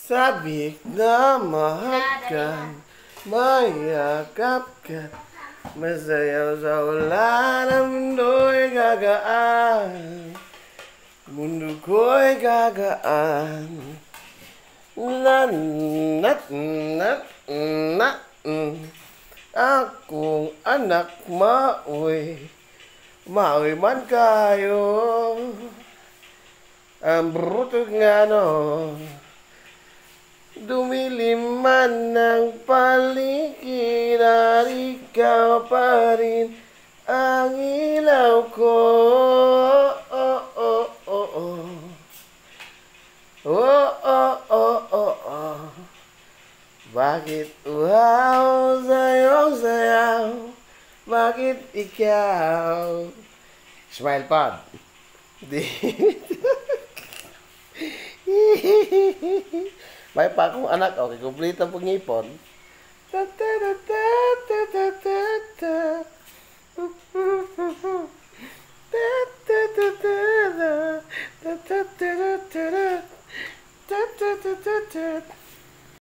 Sabik na mahagkan, mayakap ka, masayaw sa wala ng mundo'y gagaan. Mundo ko'y gagaan. Akong anak maoy, maoy man kayo. Ang bruto nga no, dumilim man ng paligid at ikaw pa rin ang ilaw ko. Oh, oh, oh, oh. Oh, oh, oh, oh, oh. Bakit uhaw sa'yo sayaw? Bakit ikaw? Smile pod. May pa akong anak, okay, kumplito ang pangipon.